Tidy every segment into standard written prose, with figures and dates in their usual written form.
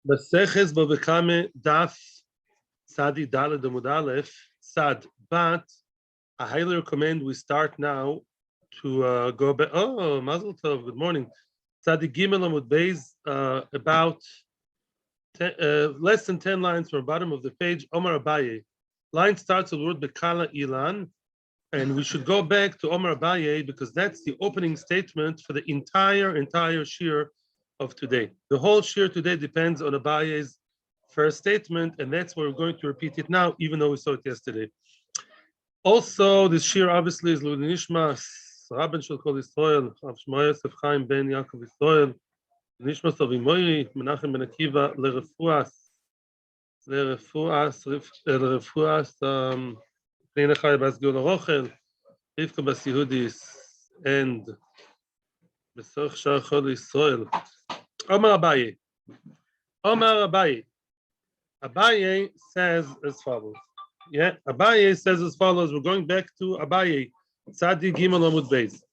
Maseches Bava Kama Daf Sadi Daled Amud Aleph Sad. But I highly recommend we start now to go back. Oh, Mazel Tov. Good morning. Sadi Gimel Amud Beis, about less than 10 lines from the bottom of the page. Omar Abaye. Line starts with the word Bekala Ilan, and we should go back to Omar Abaye because that's the opening statement for the entire shiur of today. The whole shiur today depends on Abaye's first statement, and that's why we're going to repeat it now, even though we saw it yesterday. Also, this shiur obviously is L'Udin Nishmas, Rabban Shel Kol Yisrael, Rav Shmuel Yosef Chaim ben Yaakov Yisrael, Nishmas of Imoy, Menachem ben Akiva, Lerefuas, Pnei Nechai Bas Gula Rochel, Rivka Bas Yehudis, and Besorch Shar Chol Yisrael. Omar Abaye. Omar Abaye. Abaye says as follows. Yeah, Abaye says as follows. We're going back to Abaye. Tzadi Gimel Amud Beis.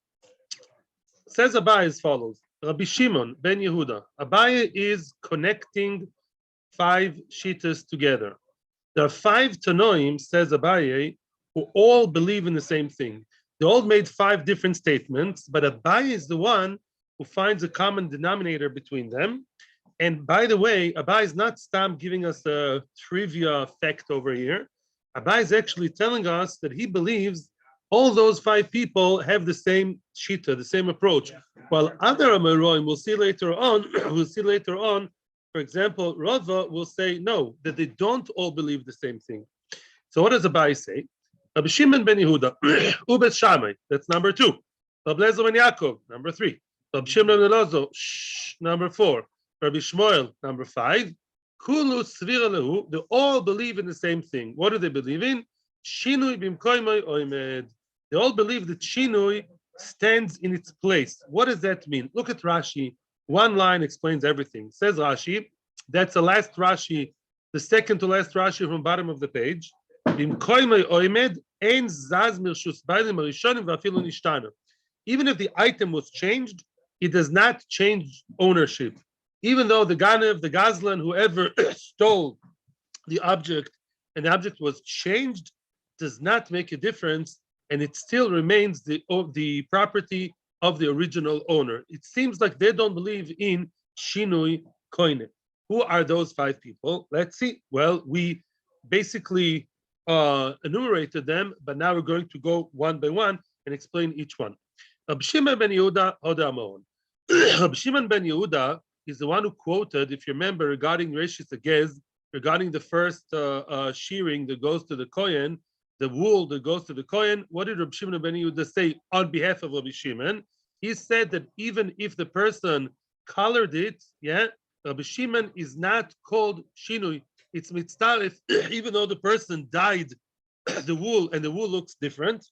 Says Abaye as follows. Rabbi Shimon ben Yehuda. Abaye is connecting 5 shittas together. There are 5 Tanoim, says Abaye, who all believe in the same thing. They all made 5 different statements, but Abaye is the one who finds a common denominator between them. And by the way, Abaye is not giving us a trivia fact over here. Abaye is actually telling us that he believes all those 5 people have the same shita, the same approach. While other Amoraim, we'll see later on, for example, Rava will say no, that they don't all believe the same thing. So what does Abaye say? Rabbi Shimon ben Yehuda, Ubet Shammai, that's number 2. Rabbi Lezer ben Yaakov, number 3. Rabbi Shimon ben Elazar, number 4. Rabbi Shmuel, number 5. Kulu svira lehu, they all believe in the same thing. What do they believe in? Shinui bimkoimoi oimed. They all believe that Shinui stands in its place. What does that mean? Look at Rashi. One line explains everything. Says Rashi, that's the last Rashi, the second to last Rashi from the bottom of the page. Even if the item was changed, it does not change ownership. Even though the Ganev, the Gazlan, whoever stole the object and the object was changed, does not make a difference, and it still remains the property of the original owner. It seems like they don't believe in Shinui Koine. Who are those 5 people? Let's see. Well, we basically enumerated them, but now we're going to go one by one and explain each one. Rabbi Shimon ben Yehuda Hodamon. Rabbi Shimon ben Yehuda is the one who quoted, if you remember, regarding Reshis Agez, regarding the first shearing that goes to the Kohen, the wool that goes to the Kohen. What did Rabbi Shimon ben Yehuda say on behalf of Rabbi Shimon? He said that even if the person colored it, Rabbi Shimon is not called Shinui. It's mitzaref, even though the person dyed the wool and the wool looks different.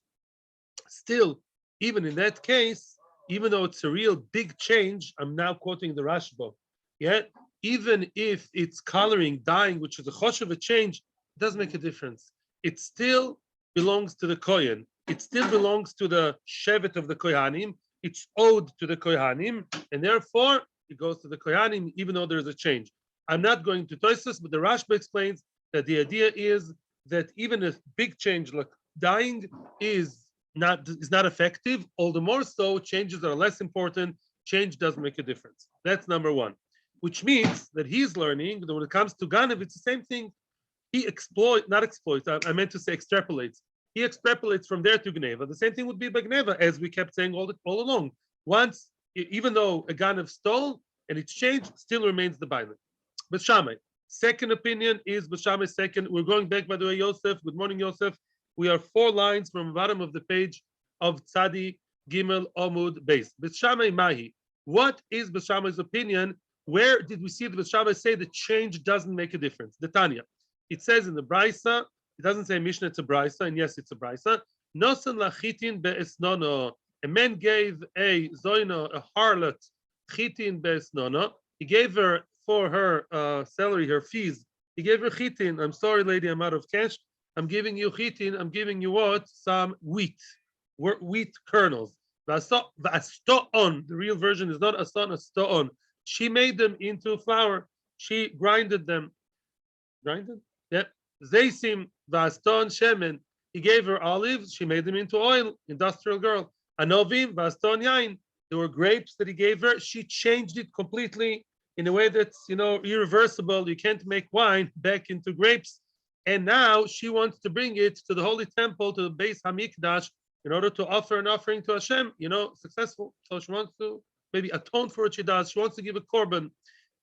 Still, even in that case, even though it's a real big change, I'm now quoting the Rashba. Even if it's coloring, dyeing, which is a choshev, a change, it doesn't make a difference. It still belongs to the Kohen. It still belongs to the shevet of the Kohanim. It's owed to the Kohanim, and therefore it goes to the Kohanim, even though there's a change. I'm not going to toss this, but the Rashba explains that the idea is that even a big change like dyeing is not effective. All the more so, changes are less important. Change doesn't make a difference. That's number 1, which means that he's learning that when it comes to Ganev, it's the same thing. He I meant to say extrapolates. He extrapolates from there to Gneva. The same thing would be by Gneva, as we kept saying all along. Once, even though a Ganev stole and it's changed, still remains the Bailan. But Shammai, second opinion is B'Shammai second. We're going back, by the way, Yosef. Good morning, Yosef. We are 4 lines from the bottom of the page of Tzadi Gimel Amud Beis. B'Shammai Mahi. What is B'Shammai's opinion? Where did we see the B'Shammai say the change doesn't make a difference? The Tanya. It says in the Brisa, it doesn't say Mishnah, it's a Brisa, and yes, it's a Brisa. Nosan lachitin be'esnono. A man gave a zoino, a harlot, chitin be'esnono. He gave her, for her salary, her fees, he gave her chitin. I'm sorry, lady, I'm out of cash. I'm giving you chitin. I'm giving you what? Some wheat kernels. The real version is not ason, astoon. She made them into flour. She grinded them. Grinded? Yep. Zeisim vaston shemen. He gave her olives. She made them into oil. Industrial girl. Anovim vaston yain. There were grapes that he gave her. She changed it completely in a way that's irreversible. You can't make wine back into grapes. And now she wants to bring it to the holy temple, to the Beis Hamikdash, in order to offer an offering to Hashem. Successful. So she wants to maybe atone for what she does. She wants to give a korban.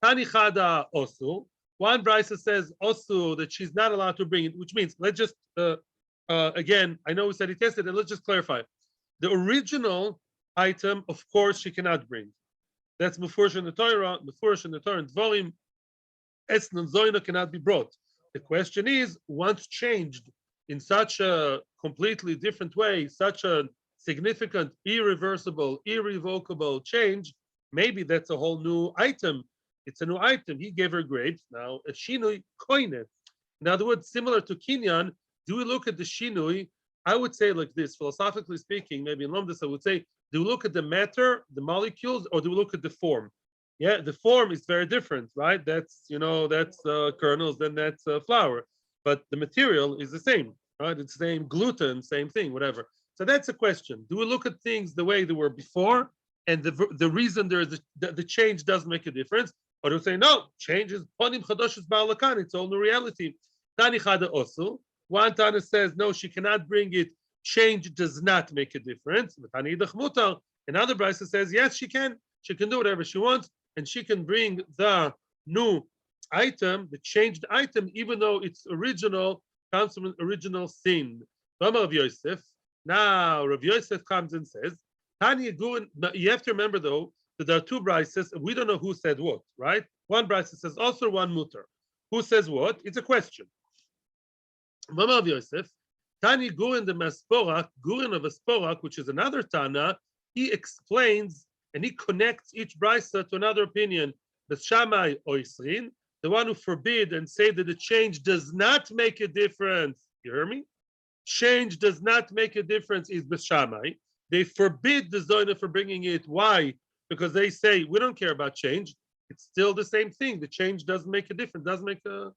Tani chada osu. One brisa says osu, that she's not allowed to bring it, which means, let's just again, I know we said it yesterday, let's just clarify. The original item, of course, she cannot bring. That's mefurish in the Torah, and Devarim. Esnan zoina cannot be brought. The question is, once changed in such a completely different way, such a significant, irreversible, irrevocable change, maybe that's a whole new item. It's a new item. He gave her grapes. Now, a shinui koinet. In other words, similar to kinyan, do we look at the shinui? I would say like this, philosophically speaking, maybe in Lomdus, I would say, do we look at the matter, the molecules, or do we look at the form? Yeah, the form is very different, right? That's kernels, then that's flour. But the material is the same, right? It's the same gluten, same thing, whatever. So that's a question. Do we look at things the way they were before, and the reason there is the change doesn't make a difference? Or do we say, no, change is ponim chadoshes ba'alakan, it's all new reality. Tani chada osu. One Tana says, no, she cannot bring it. Change does not make a difference. Another brisa says, yes, she can. She can do whatever she wants, and she can bring the new item, the changed item, even though its original comes from an original sin. Rav Yosef. Now, Rav Yosef comes and says, Tanya Guin. You have to remember though that there are two brises. We don't know who said what, right? One brisa says also, one mutter. Who says what? It's a question. Rav Yosef. Tani Gurin the Masporak, Gurin of Asporak, which is another Tana, he explains and he connects each brisa to another opinion. The Shammai Oisrin, the one who forbid and say that the change does not make a difference. You hear me? Change does not make a difference is B'Shammai. They forbid the Zoyna for bringing it. Why? Because they say, we don't care about change. It's still the same thing. The change doesn't make a difference, doesn't make a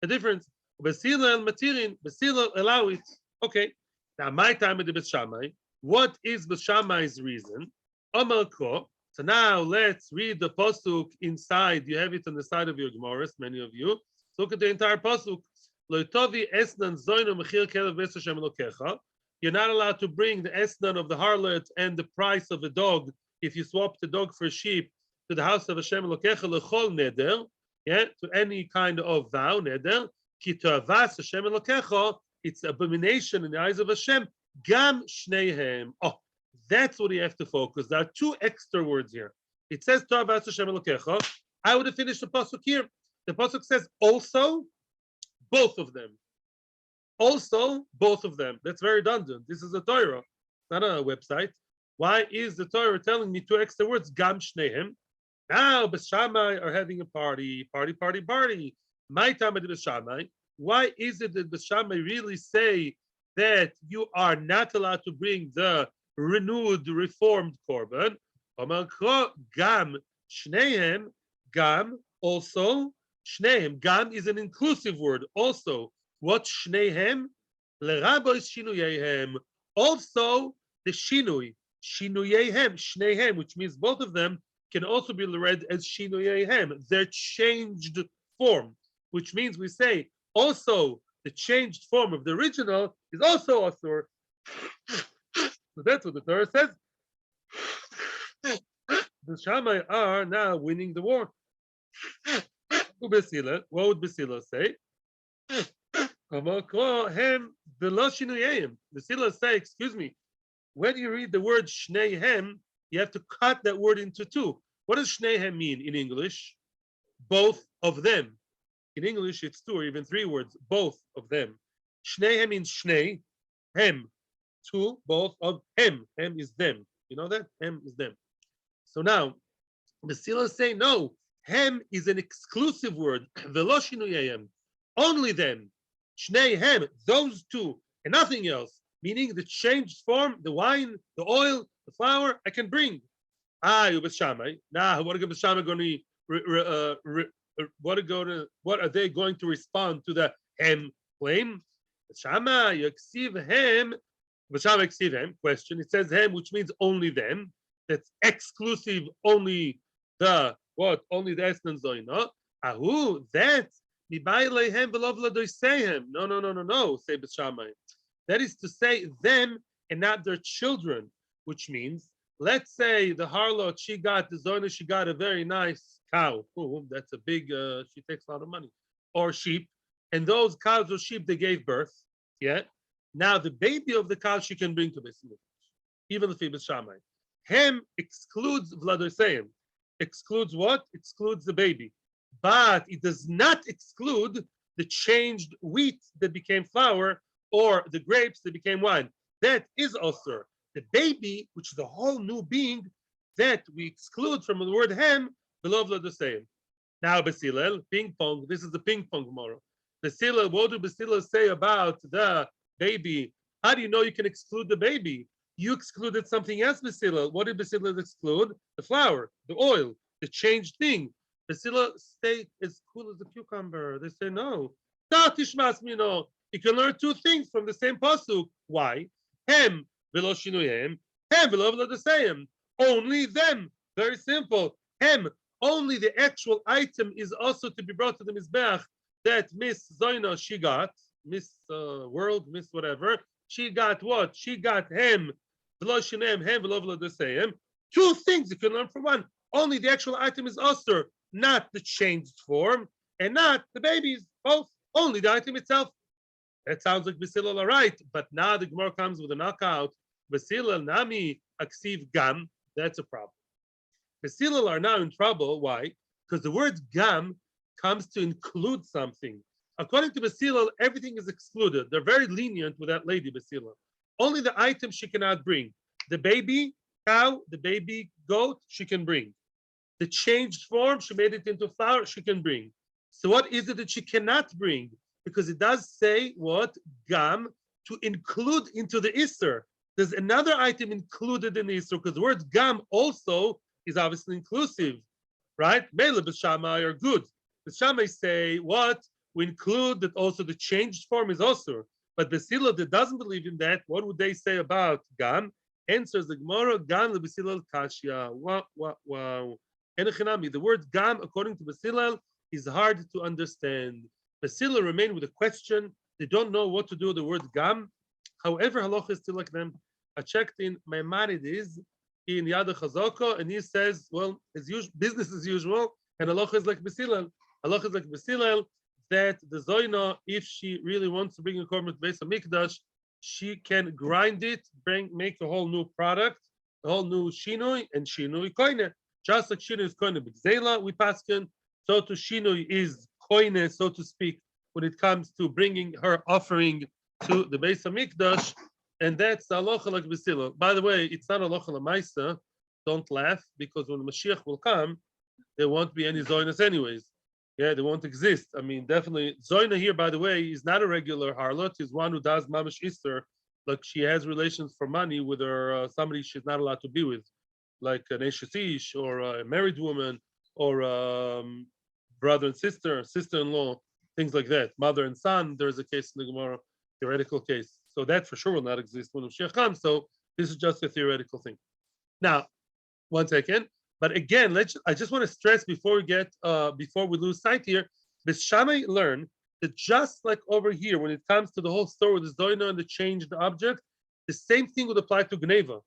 difference. Basila and Matirin, Basila allow it. Okay, now my time at the Beth Shammai. What is Beth Shammai's reason? Amar Ko. So now let's read the pasuk inside. You have it on the side of your Gemaras, many of you. So look at the entire pasuk. Loitovi Esnan zoyno mechir kelev ves Hashem Elokecha. You're not allowed to bring the Esnan of the harlot and the price of a dog if you swap the dog for a sheep to the house of Hashem Elokecha lechol neder, yeah, to any kind of vow neder. Ki toavas Hashem Elokecha. It's abomination in the eyes of Hashem. Gam shneihem. Oh, that's what you have to focus. There are two extra words here. It says Toavas Hashem Elokecha. I would have finished the pasuk here. The pasuk says also both of them. Also both of them. That's very redundant. This is a Torah, not a website. Why is the Torah telling me two extra words? Gam shneihem. Now Beth Shammai are having a party. My time at the Beth Shammai. Why is it that the Shammai really say that you are not allowed to bring the renewed, reformed korban? Gam shnehem, gam also shnehem. Gam is an inclusive word. Also, what shnehem? Lerabois shinuyehem. Also, the shinui, shinuyehem, shnehem, which means both of them can also be read as shinuyehem. Their changed form, which means we say. Also, the changed form of the original is also asur. So that's what the Torah says. The Shammai are now winning the war. What would Basila say? Basila say, excuse me, when you read the word shneihem, you have to cut that word into two. What does shneihem mean in English? Both of them. In English, it's two or even three words, both of them. Shneihem means shnei, hem, two, both of hem. Hem is them. You know that? Hem is them. So now, Basila say, no, hem is an exclusive word. Velo shinuyayem. Only them. Shneihem, those two, and nothing else. Meaning the changed form, the wine, the oil, the flour, I can bring. You Beth Shammai. Now, what is Beth Shammai going to what are they going to respond to the hem claim? Shama yaksiv hem. Question. It says hem, which means only them. That's exclusive. Only the what? Only the Esnan zoina. Ahu. That's mibayleihem velovladoisehem. No. Say b'shamay. That is to say them and not their children. Which means, let's say the harlot she got the zoina. She got a very nice cow. Oh, that's a big. She takes a lot of money. Or sheep, and those cows or sheep they gave birth. Yeah. Now the baby of the cow she can bring to Beis Hamikdash, even the Fibus Shammai. Hem excludes Vladosayim. Excludes what? Excludes the baby. But it does not exclude the changed wheat that became flour or the grapes that became wine. That is also the baby, which is a whole new being that we exclude from the word hem below Vladosayim. Now Basilel, ping pong. This is the ping pong tomorrow. Basilel, what do Basilel say about the baby? How do you know you can exclude the baby? You excluded something else, Basilel. What did Basilel exclude? The flour, the oil, the changed thing. Basilel stay as cool as a cucumber. They say no. You can learn two things from the same pasuk. Why? Hem velo shinuhem, hem velo v'ladasayim. Only them. Very simple. Hem. Only the actual item is also to be brought to the mizbeach that Miss Zoina she got. Miss World, Miss whatever. She got what? She got hem. Two things you can learn from one. Only the actual item is usher, not the changed form, and not the babies. Both. Only the item itself. That sounds like Basilal all right, but now the Gemara comes with a knockout. Basilal nami aksiv gam. That's a problem. Basilal are now in trouble. Why? Because the word gam comes to include something. According to Basilal, everything is excluded. They're very lenient with that lady, Basilal. Only the item she cannot bring. The baby cow, the baby goat, she can bring. The changed form, she made it into flour, she can bring. So what is it that she cannot bring? Because it does say what? Gam, to include into the Isser. There's another item included in the Isser, because the word gam also is obviously inclusive, right? Mele b'shamai are good. The Shammai say what? We include that also the changed form is also. But Basilal that doesn't believe in that, what would they say about gam? Answers the Gemara, gam leBasilal kashya. Wow. The word gam, according to Basilal, is hard to understand. Basilal remain with a question. They don't know what to do with the word gam. However, Halacha is still like them. I checked in Maimonides in Yad Chazaka, and he says, well, as usual, business as usual, and Halacha is like Basilal. Halacha is like Basilal, that the Zoina, if she really wants to bring a korban to Beis Hamikdash, she can grind it, make a whole new product, a whole new shinoi, and shinoi koine. Just like shinoi is koine b'gzela, we paskin, so to shinoi is koine, so to speak, when it comes to bringing her offering to the Beis Hamikdash, and that's the halacha like Basilal. By the way, it's not halacha l'maisa. Don't laugh, because when the Mashiach will come, there won't be any Zoinas anyways. Yeah, they won't exist. I mean, definitely. Zoina here, by the way, is not a regular harlot. He's one who does mamash ister, like she has relations for money with her somebody she's not allowed to be with, like an ish or a married woman or brother and sister-in-law, things like that. Mother and son. There's a case in the Gemara, theoretical case. So that for sure will not exist when Mashiach comes. So this is just a theoretical thing. Now, one second. But again, I just want to stress before we lose sight here, the Shammai learn that just like over here, when it comes to the whole story with the Zoina and the changed object, the same thing would apply to Gneva.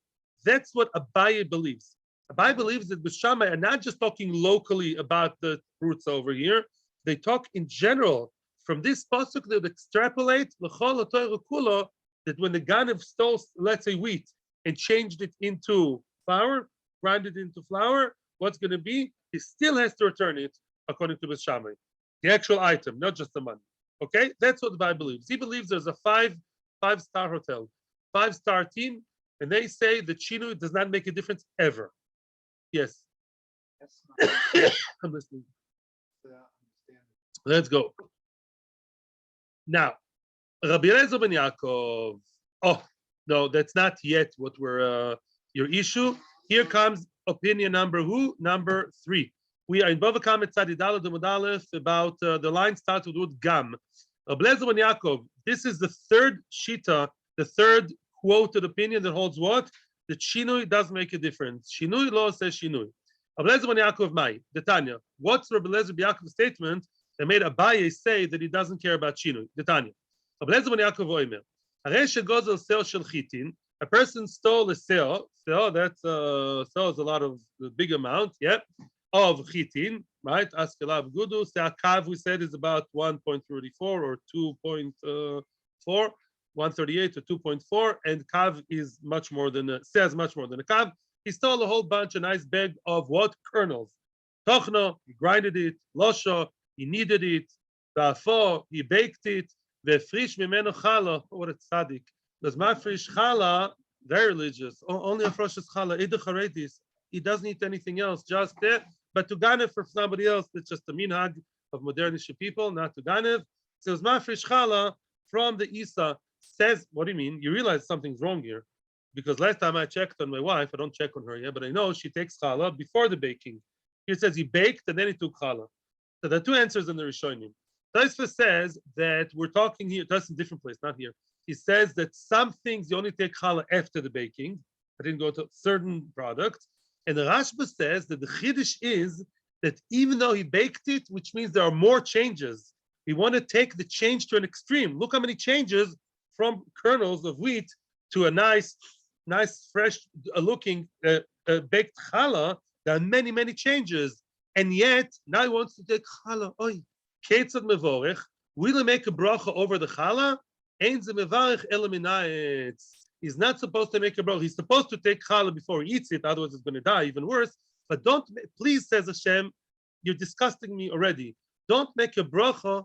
That's what Abaye believes. Abaye believes that the Shammai are not just talking locally about the fruits over here. They talk in general. From this pasuk, they would extrapolate that when the Ganev stole, let's say, wheat and changed it into flour, grind it into flour, what's going to be? He still has to return it, according to Beis Shammai. The actual item, not just the money. Okay? That's what the Bible believes. He believes there's a five-star hotel, 5-star team, and they say that Chinu does not make a difference ever. Yes. I'm listening. Let's go. Now, Rabbi Eliezer ben Yaakov. Oh, no, that's not yet what we're your issue. Here comes opinion number 3. We are in Bava Kama Tzadidal Demodalef about the line starts with the word gam. Blazer ben Yaakov, this is the third shita, the third quoted opinion that holds what? That shinui does make a difference. Shinui law says shinui. Blazer ben Yaakov Mai, the Tanya. What's Rabbi Blazer ben Yaakov's statement that made Abaye say that he doesn't care about shinui? The Tanya. Blazer ben Yaakov Oimer. A person stole a sale. So that's sale is a lot of a big amount, yeah, of chitin, right? Askelav gudu. Kav we said is about 1.34 or 2.4, 138 or 2.4, and kav is much more than says much more than a kav. He stole a whole bunch, a nice bag of what? Kernels. Tochno, he grinded it. Losho, he kneaded it. Dafo, he baked it. Vefrish mimeno challah. What a tzaddik. Does mafrish challah, very religious. Only a fresh challah. Idach haredis. He doesn't eat anything else, just that. But to ganev for somebody else, it's just a minhag of modernish people, not to ganev. So mafrish challah from the Isa says, what do you mean? You realize something's wrong here. Because last time I checked on my wife, I don't check on her yet, but I know she takes challah before the baking. Here it says he baked and then he took challah. So there are two answers in the Rishonim. Tosfos says that we're talking here, that's a different place, not here. He says that some things you only take challah after the baking. I didn't go to certain products. And the Rashba says that the chiddush is that even though he baked it, which means there are more changes, we want to take the change to an extreme. Look how many changes from kernels of wheat to a nice, fresh looking baked challah. There are many, many changes. And yet, now he wants to take challah. Oy, ketzad mevorech. Will he make a bracha over the challah? Ein ze mevarech ela minayetz. He's not supposed to make a bracha. He's supposed to take challah before he eats it, otherwise it's going to die, even worse. But don't, please, says Hashem, you're disgusting me already. Don't make a bracha,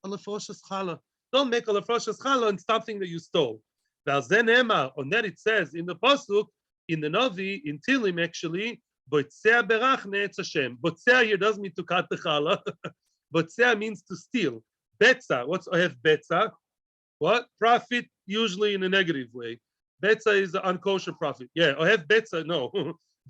alafoshes challah. Don't make alafoshes challah on something that you stole. On that it says in the pasuk, in the Navi, in Tilim actually, botzea berach ne'etz Hashem. Botzea here doesn't mean to cut the challah. Botzea means to steal. Betza, what's I have betza? What? Profit, usually in a negative way. Betza is an unkosher profit. Yeah, I have betza. No,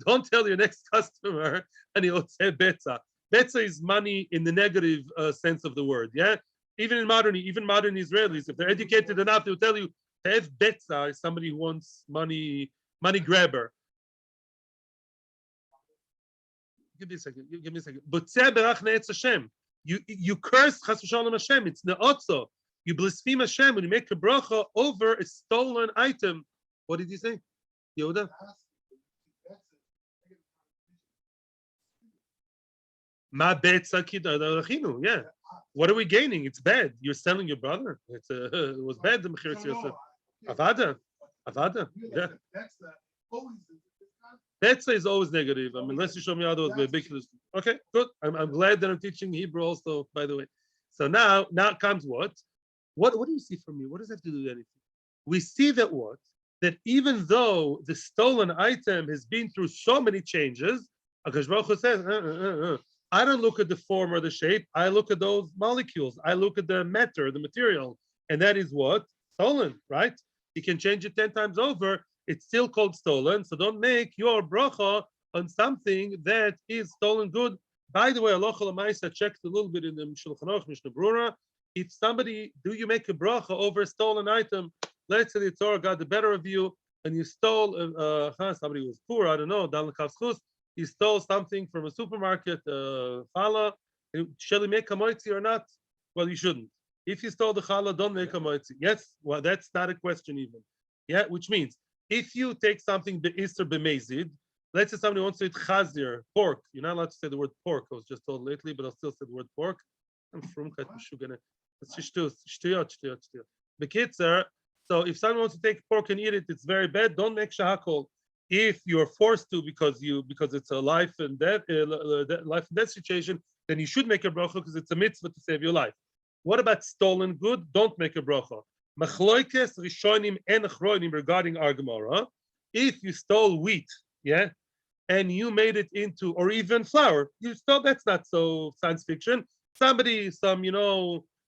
don't tell your next customer and he'll say betza. Betza is money in the negative sense of the word. Yeah, even modern Israelis, if they're educated enough, they'll tell you to have betza is somebody who wants money grabber. Give me a second. Botzea berach ne'etz Hashem. You curse Chas v'Shalom Hashem. It's ne'otzo. You blaspheme Hashem when you make a bracha over a stolen item. What did he say, Yehuda? Ma betza kid'arachinu. Yeah. What are we gaining? It's bad. You're selling your brother. It was bad. The mechiras Yosef. Avada. Yeah. Betza is always negative. I mean, unless you show me otherwise, we're big. Okay, good. I'm glad that I'm teaching Hebrew also, by the way. So now comes what? What do you see from me? What does that have to do with anything? We see that what? That even though the stolen item has been through so many changes, Akash Baruch Hu says, I don't look at the form or the shape. I look at those molecules. I look at the matter, the material. And that is what? Stolen, right? You can change it 10 times over. It's still called stolen. So don't make your bracha on something that is stolen good. By the way, Halacha L'maisa checked a little bit in the Shulchan Aruch, Mishnah Brura. If somebody, do you make a bracha over a stolen item? Let's say the Torah got the better of you and you stole, somebody was poor, I don't know, he stole something from a supermarket, challah. Shall he make a moitzi or not? Well, you shouldn't. If you stole the challah, don't make a moitzi. Yes, well, that's not a question even. Yeah, which means if you take something be'isr b'mezid, let's say somebody wants to eat chazir, pork. You're not allowed to say the word pork. I was just told lately, but I'll still say the word pork. I'm from Katmishugana. Bekitzer. So if someone wants to take pork and eat it, it's very bad. Don't make shahakol. If you're forced to because it's a life and death situation, then you should make a bracha because it's a mitzvah to save your life. What about stolen good? Don't make a bracha. Machloikes rishonim and achronim regarding our Gemara. If you stole wheat, yeah, and you made it into, or even flour, you stole. That's not so science fiction. Somebody,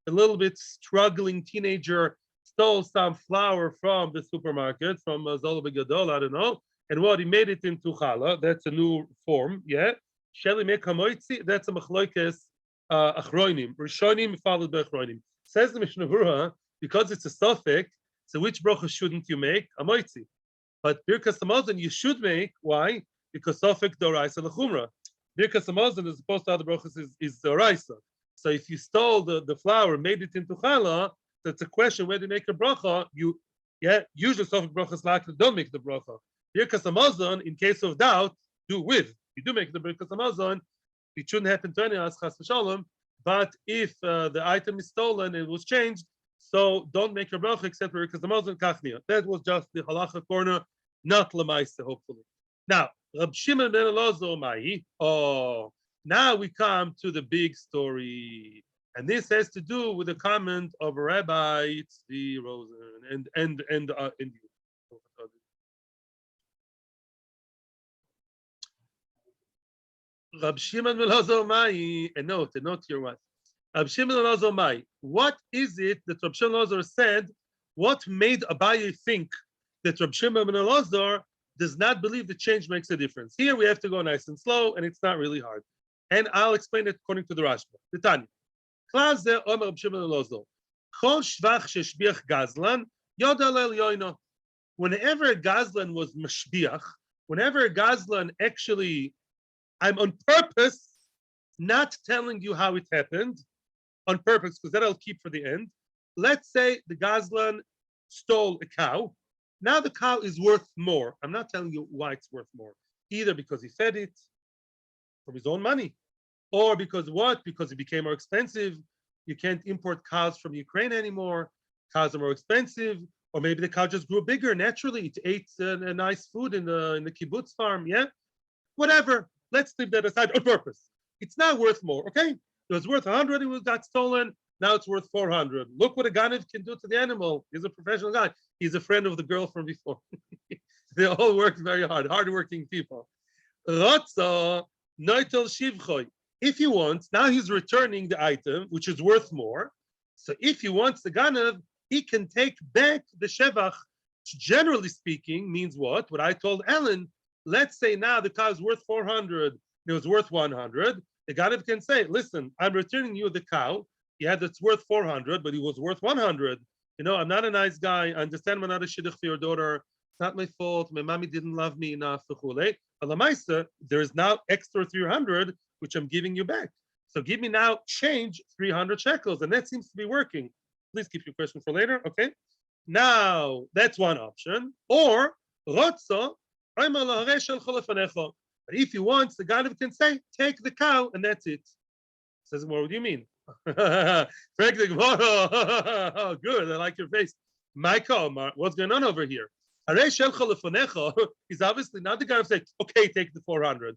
a little bit struggling teenager stole some flour from the supermarket, from Zola Begadol, I don't know, and what he made it into challah. That's a new form, yeah. Sheli make hamoitzi. That's a machloikes achronim. Rishonim followed by achronim. Says the Mishnah Berurah, because it's a suffix, so which bracha shouldn't you make? Hamoitzi. But birkas hamazon you should make. Why? Because suffix doraisa lechumra. Birkas hamazon, as opposed to other brachas, is doraisa. So if you stole the flour, made it into challah, that's a question whether you make a bracha. Usually suffix brachas like don't make the bracha. Birkas hamazon, in case of doubt, do with. You do make the birkas hamazon. It shouldn't happen to any of us, chas v'shalom. But if the item is stolen, it was changed. So don't make your bracha except for birkas hamazon kachnia. That was just the halacha corner, not lemaisa, hopefully. Now, Rab Shimon ben Elazar Mai. Oh, now we come to the big story, and this has to do with the comment of Rabbi Tzvi Rosen and you. Rab Shimon ben Elazar Mai. A note here. What? Rab Shimon ben Elazar Mai. What is it that Rab Shimon ben Elazar said? What made Abaye think that Rab Shimon ben Elazar does not believe the change makes a difference? Here we have to go nice and slow, and it's not really hard. And I'll explain it according to the Rashba. The Tanya. Klaze Omer Rab Shimon ben Elazar. Chol shvach sheshbiach gazlan yoda leil yoino. Whenever a gazlan was mashbiach, whenever a gazlan actually, I'm on purpose not telling you how it happened, on purpose, because that I'll keep for the end. Let's say the gazlan stole a cow. Now the cow is worth more. I'm not telling you why it's worth more. Either because he fed it from his own money, or because what? Because it became more expensive. You can't import cows from Ukraine anymore. Cows are more expensive. Or maybe the cow just grew bigger naturally. It ate a nice food in the kibbutz farm. Yeah, whatever. Let's leave that aside on purpose. It's not worth more. Okay, it was worth 100. It got stolen. Now it's worth 400. Look what a ganav can do to the animal. He's a professional guy. He's a friend of the girl from before. They all work very hard, hardworking people. If he wants, now he's returning the item, which is worth more. So if he wants the ganav, he can take back the shevach. Generally speaking, means what? What I told Ellen. Let's say now the cow is worth 400. It was worth 100. The ganav can say, "Listen, I'm returning you the cow. Yeah, that's worth 400, but he was worth 100. You know, I'm not a nice guy. I understand I'm not a shidduch for your daughter. It's not my fault. My mommy didn't love me enough. But lamaisa, there is now extra 300, which I'm giving you back. So give me now change 300 shekels, and that seems to be working. Please keep your question for later, okay? Now, that's one option. Or, rotzo, but if he wants, the ganav can say, take the cow, and that's it. Says, what do you mean? Oh, good, I like your face. Michael, what's going on over here? He's obviously not the guy who says, okay, take the 400.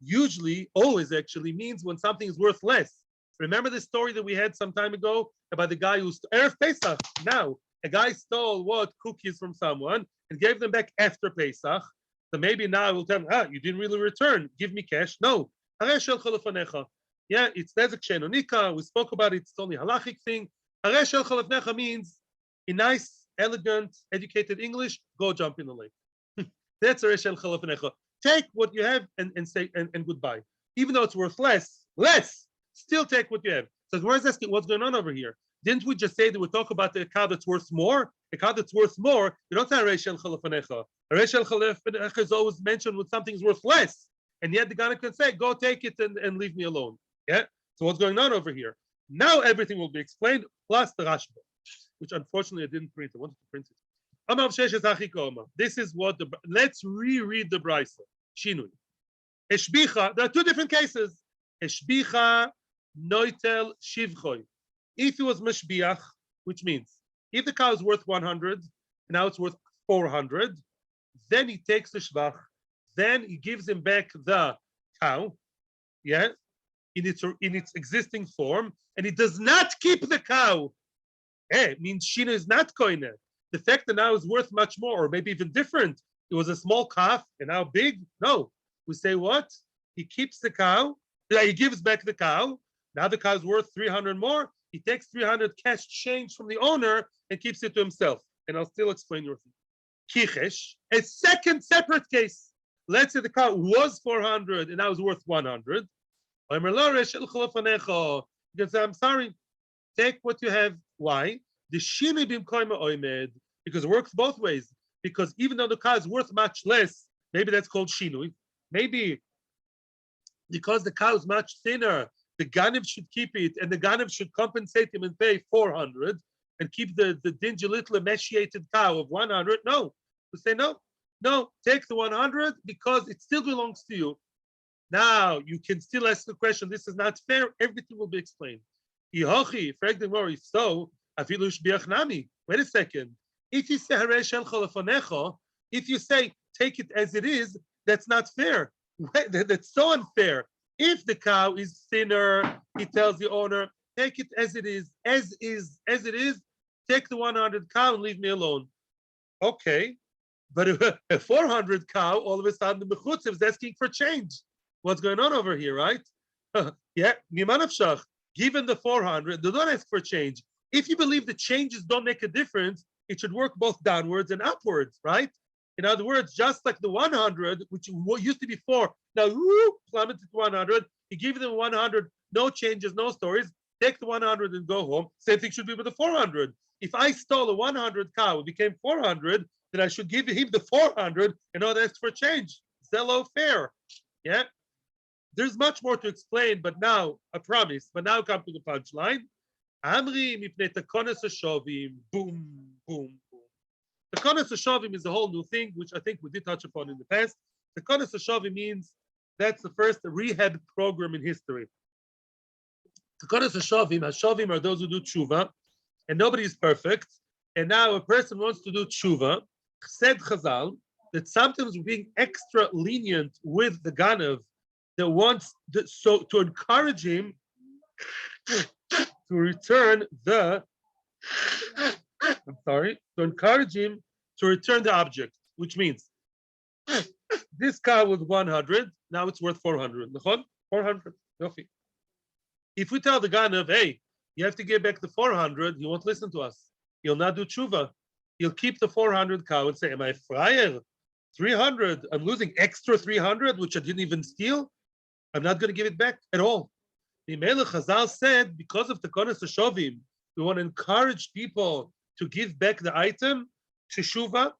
Usually, always actually means when something is worth less. Remember the story that we had some time ago about the guy who Erev Pesach. Now, a guy stole what? Cookies from someone and gave them back after Pesach. So maybe now I will tell him, you didn't really return. Give me cash. No. Yeah, it's nezek she'enonika. We spoke about it. It's only a halachic thing. Means in nice, elegant, educated English, go jump in the lake. That's take what you have and say and goodbye. Even though it's worth less, still take what you have. So where's asking what's going on over here? Didn't we just say that we talk about the cow that's worth more? The cow that's worth more, you don't say Reshel Chalafanecha. Reshel Chalafanecha is always mentioned when something's worth less. And yet the guy can say, go take it and leave me alone. Yeah? So what's going on over here? Now everything will be explained, plus the Rashba, which unfortunately I didn't print. I wanted to print it. This is what let's reread the Brisa. Shinui. Eshbicha, there are two different cases. Eshbicha noitel shivchoi. If it was mashbiach, which means if the cow is worth 100 and now it's worth 400, then he takes the shvach, then he gives him back the cow, yeah, in its existing form, and he does not keep the cow. Means Shina is not koine. The fact that now is worth much more, or maybe even different. It was a small calf and now big. No, we say what? He keeps the cow. He gives back the cow. Now the cow is worth 300 more. He takes 300 cash change from the owner and keeps it to himself. And I'll still explain your thing. Kichesh, a second separate case. Let's say the cow was 400 and now it's worth 100. You can say, I'm sorry, take what you have. Why? The shini bimkoima oimed, because it works both ways. Because even though the cow is worth much less, maybe that's called shinui. Maybe because the cow is much thinner, the Ganev should keep it, and the Ganev should compensate him and pay 400 and keep the dingy little emaciated cow of 100. No, we say no, take the 100 because it still belongs to you. Now you can still ask the question, this is not fair, everything will be explained. Ihochi, if so, wait a second. If you say, if you say, take it as it is, that's not fair. That's so unfair. If the cow is thinner, he tells the owner, take it as it is, as it is, take the 100 cow and leave me alone. Okay, but a 400 cow, all of a sudden the mechutz is asking for change. What's going on over here, right? Yeah, given the 400, they don't ask for change. If you believe the changes don't make a difference, it should work both downwards and upwards, right? In other words, just like the 100, which used to be 4, now plummeted to 100, you give them 100, no changes, no stories, take the 100 and go home. Same thing should be with the 400. If I stole a 100 cow, it became 400, then I should give him the 400 and not ask for change. Zello fair. Yeah? There's much more to explain, but now, I promise, but now come to the punchline. Amri mipnei takonos hashovim, boom, boom, boom. Takonos hashovim is a whole new thing, which I think we did touch upon in the past. Takonos hashovim means that's the first rehab program in history. Takonos hashovim are those who do tshuva, and nobody is perfect. And now a person wants to do tshuva. Said Chazal that sometimes we're being extra lenient with the Ganav that wants to encourage him to return the object, which means this cow was 100, now it's worth 400. 400. If we tell the Ganav, hey, you have to give back the 400, he won't listen to us. He'll not do tshuva. He'll keep the 400 cow and say, am I friar? 300, I'm losing extra 300, which I didn't even steal. I'm not going to give it back at all. The Melech Chazal said, because of the Takonos hashovim, we want to encourage people to give back the item, teshuva,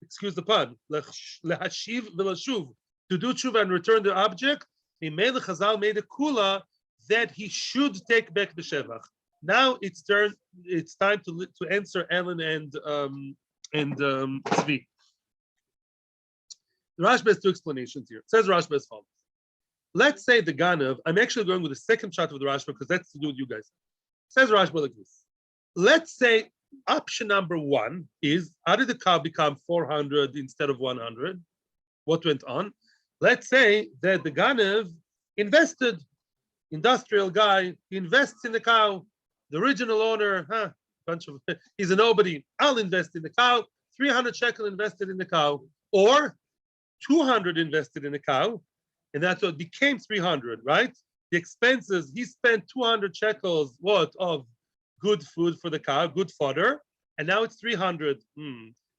excuse the pun, lehashiv v'lashuv, to do tshuva and return the object. The Melech Chazal made a kula that he should take back the shevach. Now it's time to answer Ellen and Tzvi. The Rashba has two explanations here. It says Rashba as follows. Let's say the Ganav, I'm actually going with the second shot of the Rashba because that's to do with you guys. It says Rashba like this. Let's say option number 1 is, how did the cow become 400 instead of 100? What went on? Let's say that the Ganav invested, industrial guy, he invests in the cow. The original owner, he's a nobody. I'll invest in the cow. 300 shekel invested in the cow, or 200 invested in the cow, and that's what became 300, right? The expenses, he spent 200 shekels, of good food for the cow, good fodder, and now it's 300.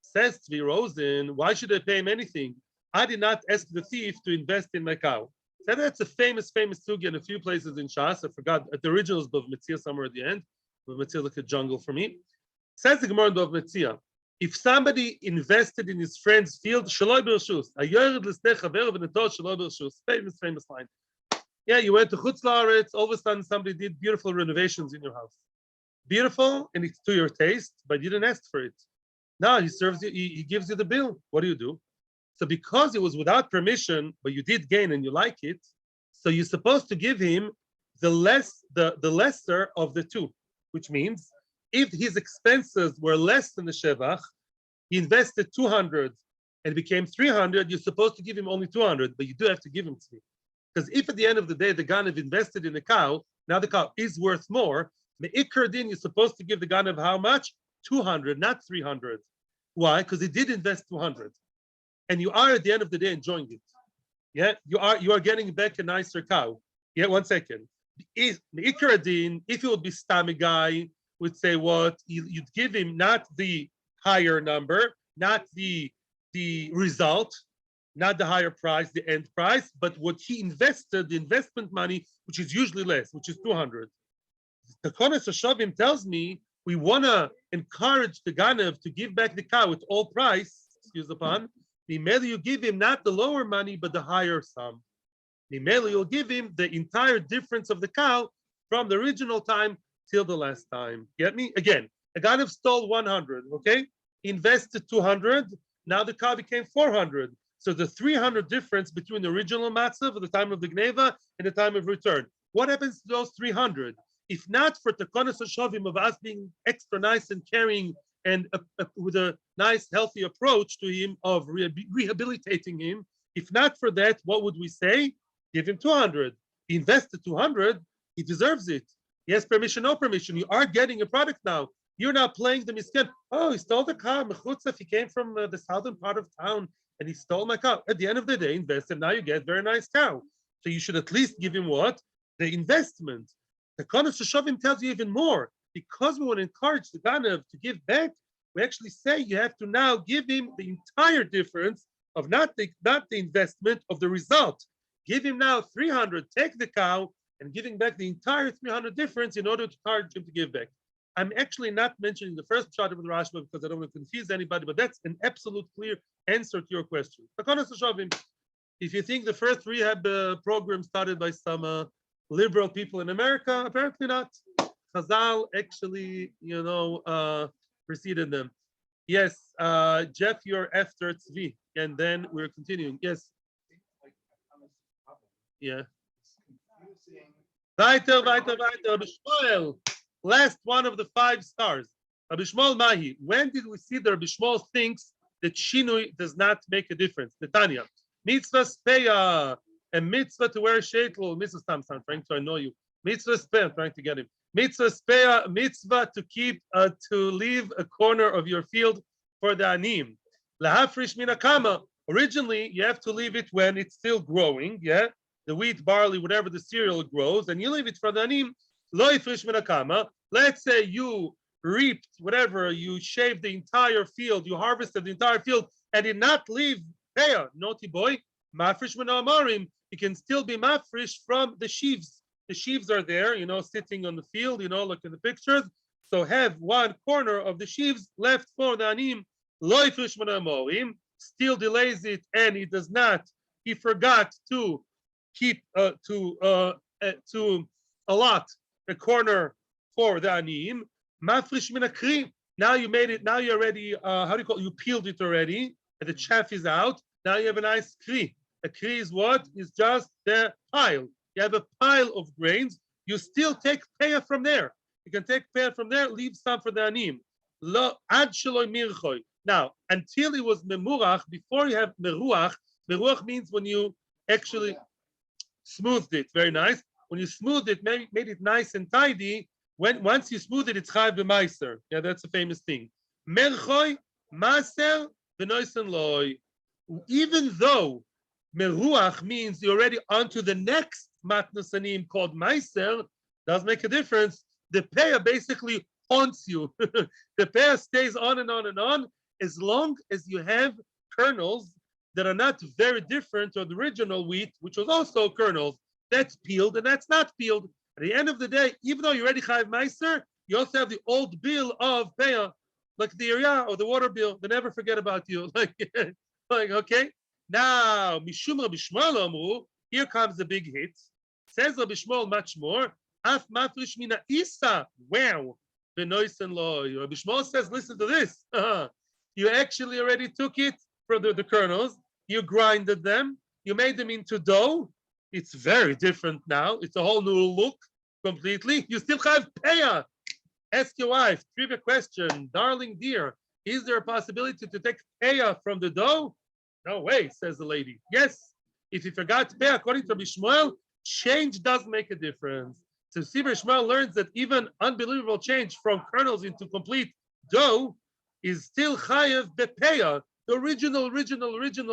Says Tzvi Rosen, why should I pay him anything? I did not ask the thief to invest in my cow. So that's a famous sugi in a few places in Shas. I forgot, at the original is Bava Metzia somewhere at the end. Bava Metzia like a jungle for me. Says the Gemara in Bava Metzia, if somebody invested in his friend's field, shaloi b'rshus, hayored l'snei chaver v'netor shaloi b'rshus. Famous line. Yeah, you went to Chutz La'aretz, all of a sudden somebody did beautiful renovations in your house. Beautiful, and it's to your taste, but you didn't ask for it. Now he serves you, he gives you the bill. What do? So because it was without permission, but you did gain and you like it, so you're supposed to give him the lesser of the two, which means if his expenses were less than the shevach, he invested 200 and became 300, you're supposed to give him only 200, but you do have to give him 3. Because if at the end of the day, the Ganav invested in the cow, now the cow is worth more, the Ikar Din, you're supposed to give the Ganav how much? 200, not 300. Why? Because he did invest 200. And you are at the end of the day enjoying it. Yeah, you are getting back a nicer cow. Yeah, 1 second. The Ikar Din, if it would be Stami guy, would say what? You'd give him not the higher number, not the result. not the higher price, the end price, but what he invested, the investment money, which is usually less, which is 200. The Konas Hashavim tells me we want to encourage the Ganev to give back the cow at all price, excuse the pun. Mimeli, you give him not the lower money, but the higher sum. Mimeli, you'll give him the entire difference of the cow from the original time till the last time. Get me? Again, a Ganev stole 100, okay? Invested 200, now the cow became 400. So the 300 difference between the original matzah at the time of the gneva and the time of return. What happens to those 300? If not for Takonas Hashavim of us being extra nice and caring and with a nice, healthy approach to him of rehabilitating him, if not for that, what would we say? Give him 200. He invested 200. He deserves it. He has permission, no permission. You are getting a product now. You're not playing the miskin. Oh, he stole the car. Mechutzaf, he came from the southern part of town and he stole my cow. At the end of the day, invest and now you get very nice cow. So you should at least give him what? The investment. The Konas Hashavim tells you even more. Because we want to encourage the Ganev to give back, we actually say you have to now give him the entire difference of not the investment of the result. Give him now 300, take the cow, and giving back the entire 300 difference in order to encourage him to give back. I'm actually not mentioning the first shot of the Rashba because I don't want to confuse anybody, but that's an absolute clear answer to your question. If you think the first rehab program started by some liberal people in America, apparently not. Chazal actually, preceded them. Yes, Jeff, you're after Tzvi, and then we're continuing. Yes. Yeah. Weiter. Rabbi Shmuel, last one of the 5 stars. Rabbi Shmuel Mahi. When did we see that Rabbi Shmuel thinks that Shinui does not make a difference? Netanya. Mitzvah speya. A mitzvah to wear sheitel. Mitzvah I'm trying to annoy you. Mitzvah speya. I'm trying to get him. Mitzvah speya. Mitzvah to keep, to leave a corner of your field for the anim. Lahafrish mina kama. Originally, you have to leave it when it's still growing. Yeah. The wheat, barley, whatever the cereal grows, and you leave it for the anim. Lo yifrish mina kama. Let's say you reaped whatever, you shaved the entire field, you harvested the entire field, and did not leave peah, naughty boy. Mafrish mina amarim. You can still be mafrish from the sheaves. The sheaves are there, sitting on the field, look at the pictures. So have one corner of the sheaves left for the anim. Lo yifrish mina amarim. Still delays it, and he forgot to keep to allot a corner for the anim. Mafrish min akri. Now you made it. Now you already. How do you call it? You peeled it already, and the chaff is out. Now you have a nice kri. A kri is what? Is just the pile. You have a pile of grains. You still take peah from there. You can take peah from there. Leave some for the anim. Lo ad sheloi mirchoy. Now, until it was memurach, before you have meruach. Meruach means when you actually smoothed it. Very nice. When you smoothed it, made it nice and tidy. Once you smooth it, it's chayv b'maiser. Yeah, that's a famous thing. Merchoy, maser, v'noisen loy. Even though meruach means you're already onto the next matnas anim called maiser, does make a difference. The peah basically haunts you. The peah stays on and on and on as long as you have kernels that are not very different from the original wheat, which was also kernels. That's peeled and that's not peeled. At the end of the day, even though you're already chayav meiser, you also have the old bill of peah, like the area or the water bill. They never forget about you. Like okay. Now, mishum Rabbi Shmuel amru. Here comes the big hit. Says Rabbi Shmuel much more. Af mafrish mina isa. Wow. Benoisen loy. Rabbi Shmuel says, listen to this. You actually already took it for the kernels. You grinded them. You made them into dough. It's very different now. It's a whole new look completely. You still have peah. Ask your wife. Trivia question. Darling dear, is there a possibility to take peah from the dough? No way, says the lady. Yes. If you forgot peah, according to Rabbi Shmuel, change does make a difference. So Rabbi Shmuel learns that even unbelievable change from kernels into complete dough is still chayav bepeah. The original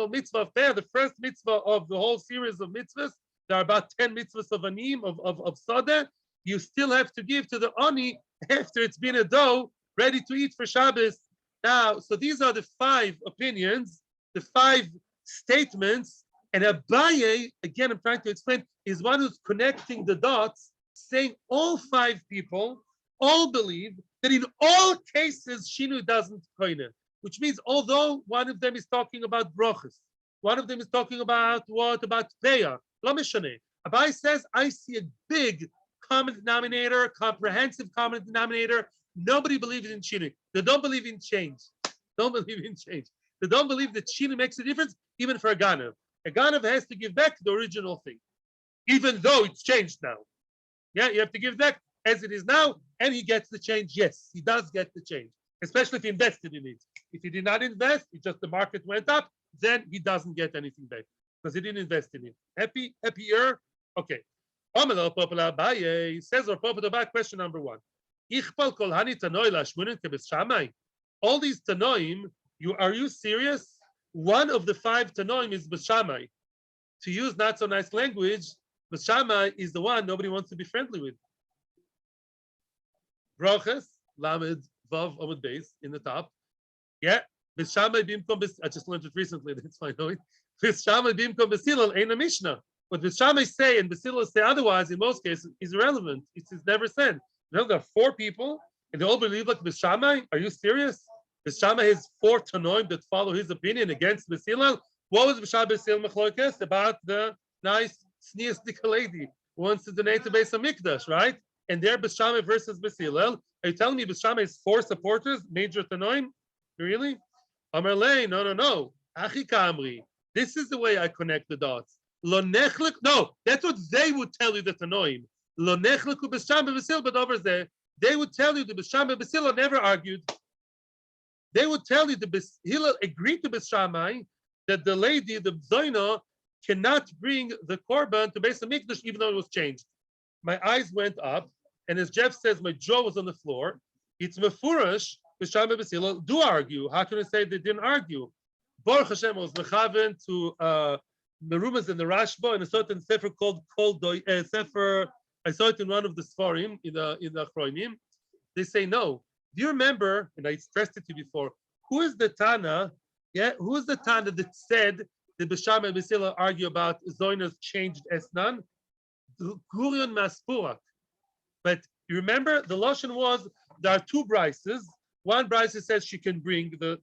mitzvah of peah, the first mitzvah of the whole series of mitzvahs. There are about 10 mitzvahs of anim, of sadeh. You still have to give to the ani after it's been a dough, ready to eat for Shabbos. Now, so these are the 5 opinions, the 5 statements. And Abaye, again, I'm trying to explain, is one who's connecting the dots, saying all five people all believe that in all cases Shinu doesn't koine, which means although one of them is talking about brachas, one of them is talking about what? About peah. Lo mishane. Abai says, I see a big common denominator, comprehensive common denominator. Nobody believes in Shinu. They don't believe in change. Don't believe in change. They don't believe that Shinu makes a difference, even for a Ganav. A Ganav has to give back the original thing, even though it's changed now. Yeah, you have to give back as it is now, and he gets the change. Yes, he does get the change, especially if he invested in it. If he did not invest, it just the market went up, then he doesn't get anything back because he didn't invest in it. Happier? Okay. Says our Papa question number one. All these Tanoim, are you serious? One of the five Tanoim is B'Shamai. To use not so nice language, B'Shamai is the one nobody wants to be friendly with. Brachas, Lamed, Vav, Amud Beis in the top. Yeah. B'Shamai Bimkom B'Silal. I just learned it recently. That's why I know it. B'Shamai Bimkom B'Silal ain't a Mishnah. What B'Shamai say and B'Silal say otherwise, in most cases, is irrelevant. It's never said. You know, there are four people and they all believe like B'Shamai. Are you serious? B'Shamai has four Tanoim that follow his opinion against B'Silal. What was B'Shamai B'Silal Mechlokes about the nice sneastic lady who wants to donate to Beis HaMikdash, right? And there B'Shamai versus B'Silal. Are you telling me B'Shamai has four supporters, major Tanoim? Really? Amarlei, no. Achi Kamri. This is the way I connect the dots. Lo nechlik. No, that's what they would tell you, the Tanoim. Lo nechliku B'Shamai B'Silal, but over there, they would tell you the B'Shamai B'Silal never argued. They would tell you the Hillel agreed to B'Shamai that the lady, the Zoina, cannot bring the korban to Beis HaMikdash even though it was changed. My eyes went up, and as Jeff says, my jaw was on the floor. It's mefurash. B'Shamai B'Silal do argue. How can I say they didn't argue? Baruch Hashem was mechaven to the rumors in the Rashba in a certain sefer called Sefer. I saw it in one of the Sfarim in the Achronim. They say no. Do you remember? And I stressed it to you before. Who is the Tana? Yeah, who is the Tana that said that B'Shamai and B'Silal argue about Zoina's changed Esnan? Gurion Maspurak. But you remember the lashon was there are two brises. One brisa says she can bring the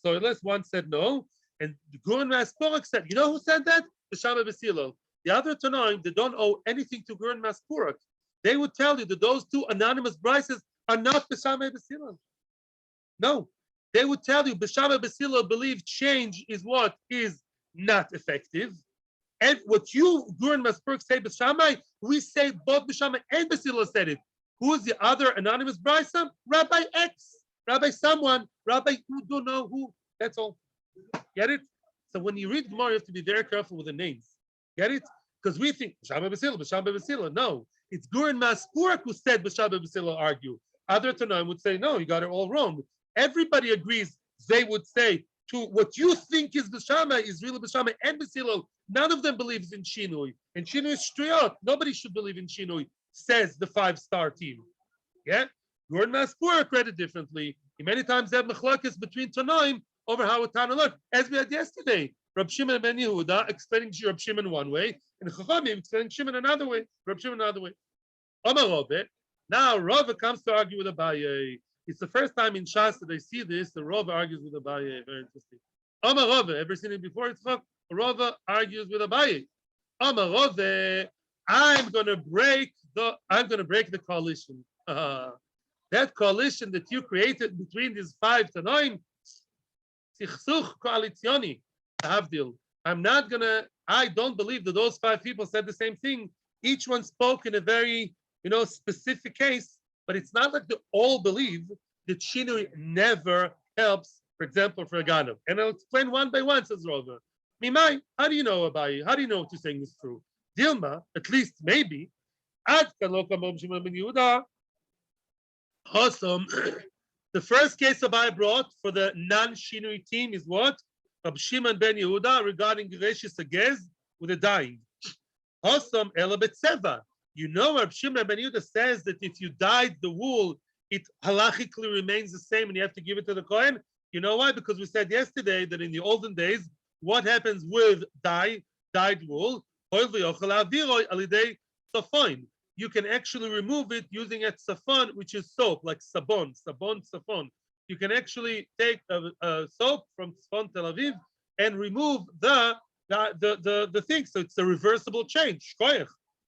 soilless. One said no, and Gurion Maspurak said, you know who said that? B'Shamai B'Silal. The other Tanoim, they don't owe anything to Gurion Maspurak. They would tell you that those two anonymous brises are not B'Shamai B'Silal. No, they would tell you B'Shamai B'Silal believe change is what is not effective. And what you, Gurion Maspurak, say B'Shamai, we say both B'Shamai and B'Silal said it. Who is the other anonymous brisa? Rabbi X, Rabbi someone, Rabbi you don't know who. That's all. Get it? So when you read Gemara, you have to be very careful with the names. Get it? Because we think B'Shamai B'Silal. No, it's Gurion Maspurak who said B'Shamai B'Silal argue. Other Tanoim would say, no, you got it all wrong. Everybody agrees. They would say to what you think is B'Shamai is really B'Shamai and B'Silal. None of them believes in Shinui. And Shinui is striyot. Nobody should believe in Shinui, says the five-star team. Yeah? Gurion Maspurak read it differently. Many times they have mechlokes between Tanoim over how a Tana looked. As we had yesterday, Rab Shimon ben Yehuda explaining Rab Shimon one way, and Chachamim explaining Shimon another way. Rab Shimon another way. Amar Rava. Now Rava comes to argue with Abaye. It's the first time in Shas that I see this. The Rava argues with Abaye. Very interesting. Amar Rava. Ever seen it before? It's Rava argues with Abaye. Amar Rava. I'm gonna break the coalition. That coalition that you created between these five Tanoim, Sichsuch koalitioni, Havdil. I don't believe that those five people said the same thing. Each one spoke in a very, specific case, but it's not like they all believe that Shinui never helps, for example, for a Ganav. And I'll explain one by one, says Rava. Mimai, how do you know about you? How do you know what you're saying is true? Dilma, at least maybe, Ad Kalokam Shimon ben Yehuda. Awesome. The first case Abai brought for the non-Shinui team is what? Rab Shimon ben Yehuda regarding Gereshis Agez with the dying. Awesome. Ela Betseva. You know, Rab Shimon ben Yehuda says that if you dyed the wool, it halachically remains the same and you have to give it to the Kohen. You know why? Because we said yesterday that in the olden days, what happens with dyed wool? You can actually remove it using a safon, which is soap, like sabon. You can actually take a soap from Safon Tel Aviv and remove the thing. So it's a reversible change.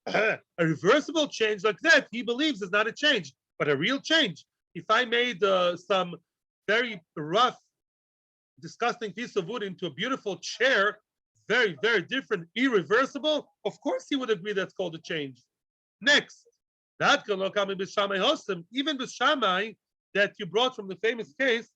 A reversible change like that, he believes, is not a change, but a real change. If I made some very rough, disgusting piece of wood into a beautiful chair, very, very different, irreversible, of course he would agree that's called a change. Next, even the Shammai that you brought from the famous case,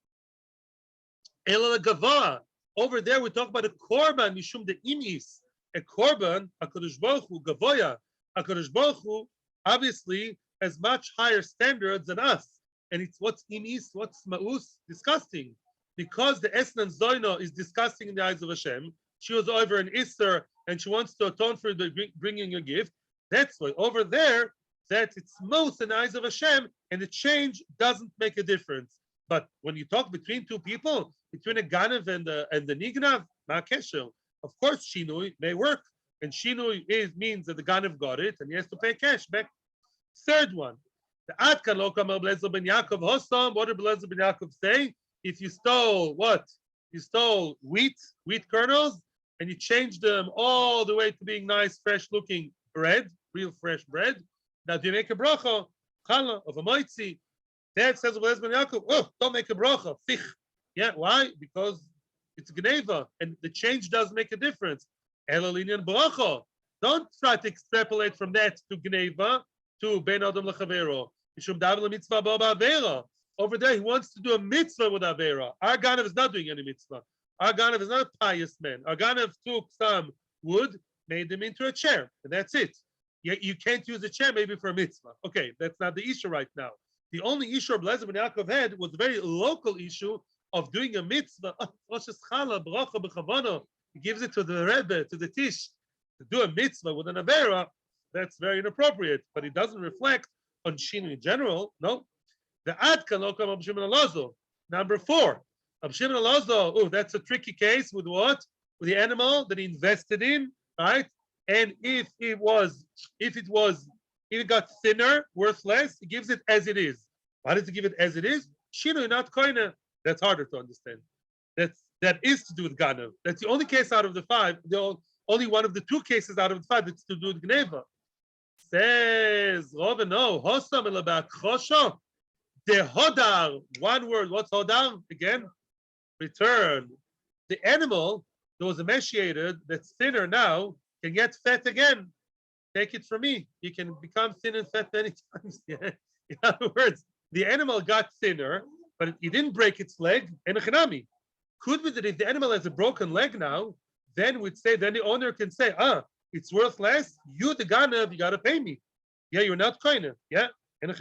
over there we talk about a korban, mishum de imis, a korban, HaKadosh Baruch Hu, gavoya, HaKadosh Baruch Hu obviously has much higher standards than us. And it's what's imis, what's ma'us, disgusting. Because the Esnan Zoino is disgusting in the eyes of Hashem, she was over an Isser and she wants to atone for the bringing a gift. That's why over there, that it's most in the eyes of Hashem, and the change doesn't make a difference. But when you talk between two people, between a Ganav and the Nignav, Ma'akesher, of course, Shinui may work. And Shinui means that the Ganav got it and he has to pay cash back. Third one, the Atkan Lokam Blezer ben Yaakov Hosam. What did Blezer ben Yaakov say? If you stole what? You stole wheat kernels, and you changed them all the way to being nice, fresh looking bread, real fresh bread. Now, do you make a beracha, challah, of a moitzi? Dad says, well, Yaakov, oh, don't make a beracha, fich. Yeah, why? Because it's gneva, and the change does make a difference. Elalinian beracha. Don't try to extrapolate from that to gneva, to ben adam lechavero. Mishum davar mitzvah ba'ba avera. Over there, he wants to do a mitzvah with avera. Our Ganav is not doing any mitzvah. Our Ganav is not a pious man. Our Ganav took some wood, made them into a chair, and that's it. You can't use a chair maybe for a mitzvah. Okay, that's not the issue right now. The only issue Blezer ben Yaakov had was a very local issue of doing a mitzvah. Challah, beracha, b'chavana. He gives it to the Rebbe, to the Tish, to do a mitzvah with an avera. That's very inappropriate, but it doesn't reflect on Shinu in general. No. The Adkan Lokam Ab Shimon Alazo. Number 4. Ab Shimon Alazo. Oh, that's a tricky case with what? With the animal that he invested in, right? And if it got thinner, worth less, he gives it as it is. Why does he give it as it is? Shino, not koina. That's harder to understand. That is to do with Ganav. That's the only case out of the 5. Only one of the 2 cases out of the 5 that's to do with Gneva. Says Robin, no, Hosam elabak chosho. The hodar, one word. What's hodar again? Return. The animal that was emaciated, that's thinner now, can get fat again. Take it from me. You can become thin and fat many times. Yeah. In other words, the animal got thinner, but he didn't break its leg. And could be that if the animal has a broken leg now, then the owner can say, it's worth less. You, the Ganav, you got to pay me. Yeah, you're not koine. Yeah, and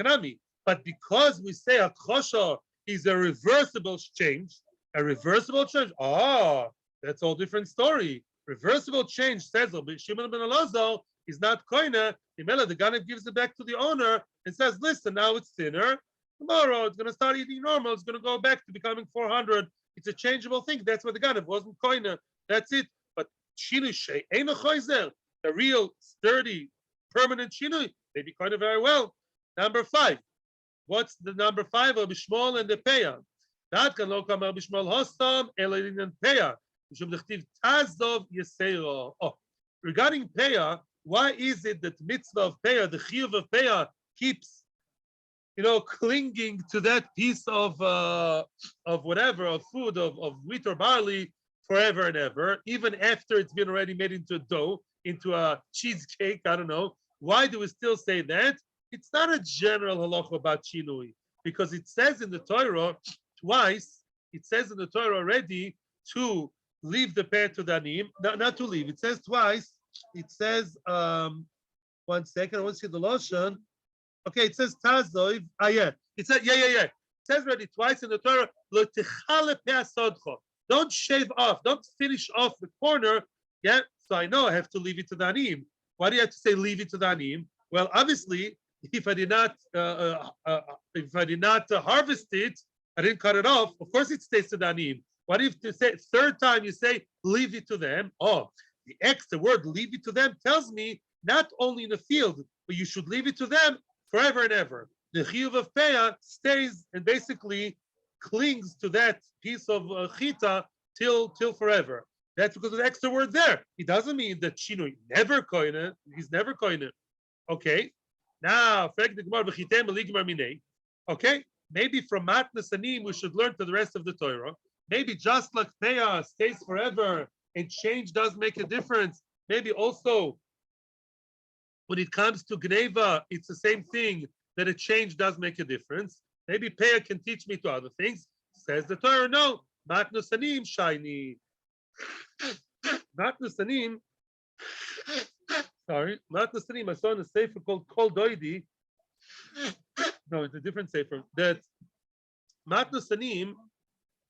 but because we say a chosha is a reversible change, that's a whole different story. Reversible change says Shimon ben Elazar is not koine. The Ganav gives it back to the owner and says, listen, now it's thinner. Tomorrow it's going to start eating normal. It's going to go back to becoming 400. It's a changeable thing. That's what the Ganav wasn't koine. That's it. But Shinu Shei Eino Choizer, the real sturdy, permanent Shinu, they be koine very well. Number 5. What's the number 5 of Bishmol and the Peah? That can lo kamar Bishmol Hostam Elin and Peah. Regarding Peah, why is it that mitzvah of Peah, the chiyuv of Peah, keeps, clinging to that piece of whatever, of food, of wheat or barley forever and ever, even after it's been already made into a dough, into a cheesecake? I don't know. Why do we still say that? It's not a general halacha about shinui, because it says in the Torah twice. It says in the Torah already to leave the peh to the anim. Not to leave. It says twice. It says, 1 second. I want to see the lotion. Okay, it says tazoiv. Yeah. It says, yeah. It says already twice in the Torah. Don't shave off. Don't finish off the corner. Yeah. So I know I have to leave it to the anim. Why do you have to say leave it to the anim? Well, obviously, if I did not harvest it, I didn't cut it off. Of course, it stays to the anim. What if to say third time you say leave it to them? Oh, the extra word leave it to them tells me not only in the field, but you should leave it to them forever and ever. The chiyuv of peah stays and basically clings to that piece of chita till forever. That's because of the extra word there. It doesn't mean that Shinui never koine. He's never koine. Okay. Now, okay. Maybe from Matnas Anim we should learn to the rest of the Torah. Maybe just like peah stays forever and change does make a difference. Maybe also when it comes to Gneva, it's the same thing, that a change does make a difference. Maybe peah can teach me to other things. Says the Torah, no. Matnas Anim shiny. Matnas Anim. Sorry, Matnas Anim. I saw in a sefer called Kol Doidi. No, it's a different sefer. That Matnas Anim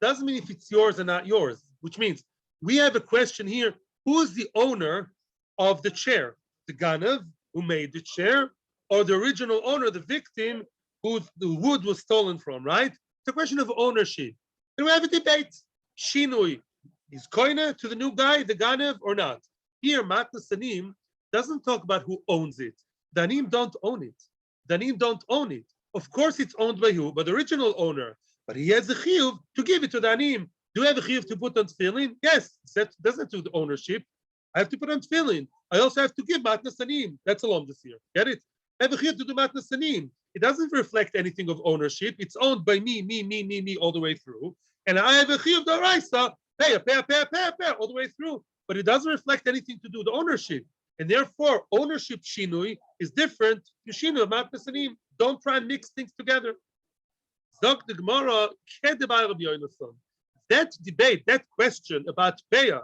doesn't mean if it's yours or not yours, which means we have a question here. Who is the owner of the chair? The Ganav, who made the chair, or the original owner, the victim, who the wood was stolen from, right? It's a question of ownership. And we have a debate. Shinui, is koine to the new guy, the Ganav, or not? Here, Matnas Anim doesn't talk about who owns it. Danim don't own it. Danim don't own it. Of course, it's owned by who? By the original owner. But he has a chiyuv to give it to Danim. Do I have a chiyuv to put on tefillin? Yes, that doesn't do the ownership. I have to put on tefillin. I also have to give Matnas Anim. That's along this year. Get it? I have a chiyuv to do Matnas Anim. It doesn't reflect anything of ownership. It's owned by me, all the way through. And I have a chiyuv d'oraisa, pay, all the way through. But it doesn't reflect anything to do with ownership. And therefore, ownership shinui is different to shinui Matnas Anim. Don't try and mix things together. Zok the Gemara, that debate, that question about peah,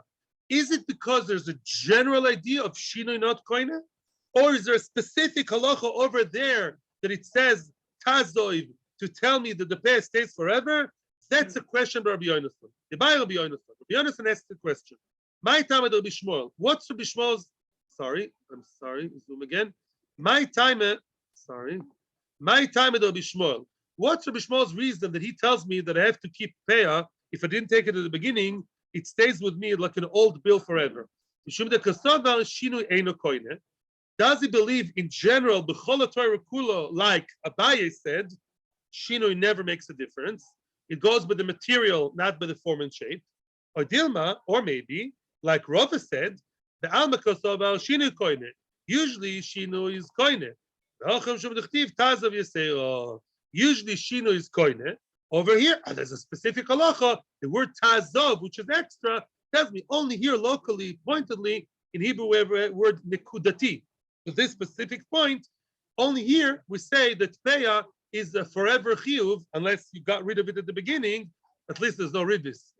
is it because there's a general idea of shinui not koine? Or is there a specific halacha over there that it says tazoiv to tell me that the peah stays forever? That's a question by Rabbi Yonasan. Rabbi Yonasan asked the question. My time at Rabbi Shmuel. What's Rabbi Shmuel's? I'm sorry. Zoom again. My time at Rabbi Shmuel. What's Rabbi Shmuel's reason that he tells me that I have to keep peah? If I didn't take it at the beginning, it stays with me like an old bill forever. Does he believe in general, like Abaye said, Shinui never makes a difference? It goes by the material, not by the form and shape. Or Dilma, or maybe, like Rava said, the Alma Kosoval Shinui koine. Usually Shinui is koine. Usually Shinui is koine. Over here, there's a specific halacha. The word tazov, which is extra, tells me only here locally, pointedly, in Hebrew, we have a word nekudati. To this specific point, only here we say that peah is a forever chiyuv, unless you got rid of it at the beginning. At least there's no ribis.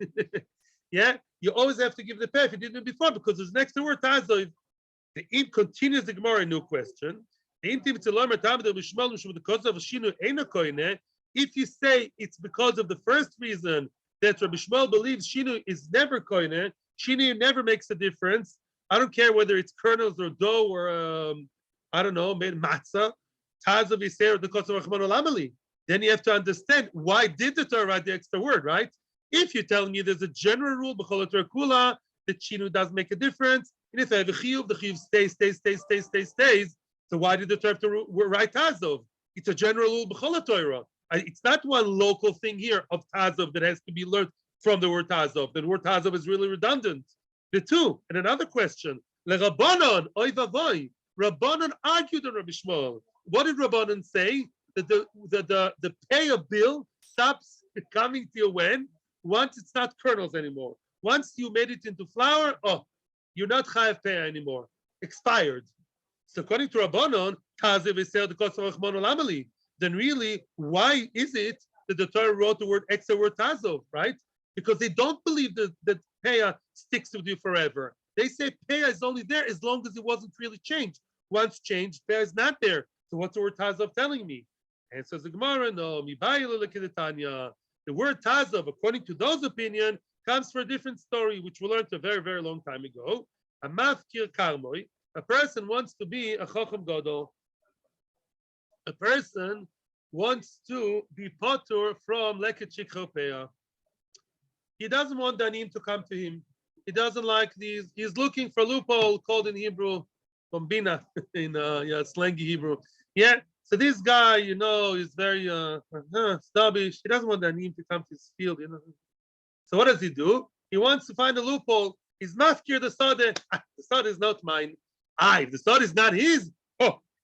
Yeah, you always have to give the peah if you didn't before, because there's next to word tazov. The im continues the Gemara, a new question. If you say it's because of the first reason that Rabbi Shmuel believes Shinu is never koine, Shinu never makes a difference. I don't care whether it's kernels or dough or I don't know, made matzah. Taz of Yisrael, the Kotzah Rachman Olamali. Then you have to understand why did the Torah write the extra word, right? If you're telling me there's a general rule b'chol Torah kula that Shinu does make a difference, and if I have a chiyuv, the chiyuv stays. So why did the Torah have to write Tazov? It's a general rule b'chol Torah. It's not one local thing here of Tazov that has to be learned from the word Tazov. The word Tazov is really redundant. The two, and another question, Rabbanon, oy vavoy. Rabbanon argued on Rabbi Shmuel. What did Rabbanon say? That the peah bill stops coming to you when? Once it's not kernels anymore. Once you made it into flour, you're not chayav peah anymore. Expired. So according to Rabbanon, Tazev Yisrael the Kotzah Rachman Olamali. Then really, why is it that the Torah wrote the extra word tazov, right? Because they don't believe that peah sticks with you forever. They say peah is only there as long as it wasn't really changed. Once changed, peah is not there. So what's the word tazov telling me? And says the Gemara, no, the word tazov, according to those opinion, comes for a different story, which we learned a very, very long time ago. A mafkir karmoi, a person wants to be a chacham gadol. A person wants to be potur from leket shikha peah. He doesn't want the anim to come to him. He doesn't like these. He's looking for loophole called in Hebrew, kombina, in slangy Hebrew. Yeah. So this guy, is very snobbish. He doesn't want the anim to come to his field. So what does he do? He wants to find a loophole. He's mafkir the sode. The sode is not mine. If the sode is not his,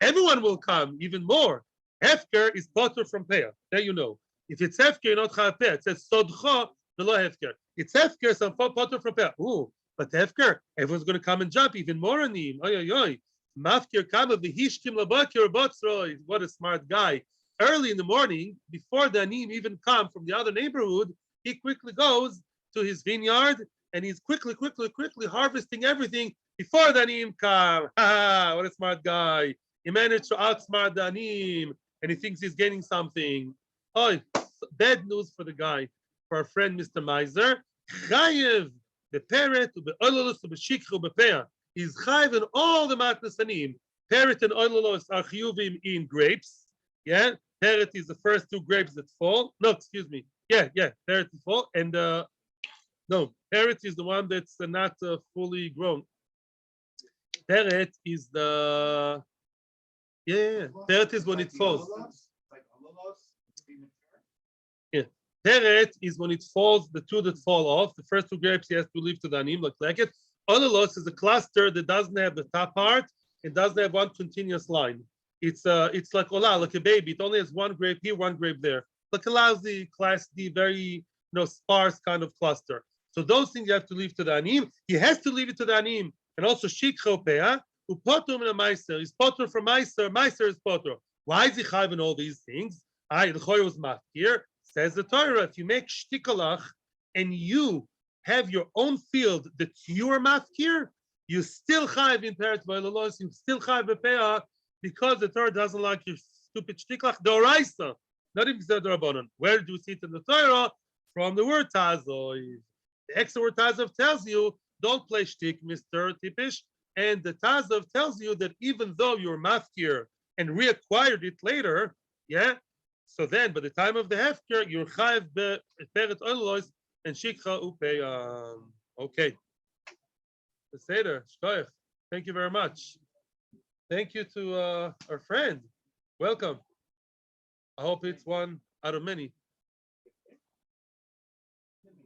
everyone will come. Even more. Hefker is potter from peah. There you know. If it's hefker, not chayav peah. It says sodcha, the law hefker. It's hefker, some potter from peah. But hefker, everyone's going to come and jump. Even more on him. Oy. Mafkir kama v'hishkim labakir botzroi. What a smart guy. Early in the morning, before the anim even come from the other neighborhood, he quickly goes to his vineyard and he's quickly harvesting everything before the anim come. What a smart guy. He managed to outsmart the anim and he thinks he's gaining something. Bad news for the guy, for our friend Mr. Meiser. Chayev, the parrot, he's chayev in all the matnas anim. Parrot and oilolos are chiyuvim in grapes. Yeah, parrot is the first two grapes that fall. No, excuse me. Yeah, parrot is fall. And no, parrot is the one that's not fully grown. Parrot is the parrot is when it falls. Yeah, parrot is when it falls. The two that fall off, the first two grapes, he has to leave to the anim like it. Ololos is a cluster that doesn't have the top part. It doesn't have one continuous line. It's like olah, like a baby. It only has one grape here, one grape there. Like a lousy class D, very sparse kind of cluster. So those things you have to leave to the anim. He has to leave it to the anim. And also shikho peah, upotum in a meiser. He's potter from meiser. Meiser is potter. Why is he chayv in all these things? The choy was mafkir. Says the Torah, if you make shtikalach and you have your own field that you're mafkir, you still chayv in parrot v'olalos. You still chayv bepeah because the Torah doesn't like your stupid shtikalach. Doraisa. Not even the Rabbanon. Where do you see it in the Torah? From the word Tazov. The extra word Tazov tells you, don't play shtik, Mr. Tipish. And the Tazov tells you that even though you're mafkir and reacquired it later, so then by the time of the hefker, you're chayiv beperet oilos and shikha upeyam. Okay. The Seder, shkoyach. Thank you very much. Thank you to our friend. Welcome. I hope it's one out of many.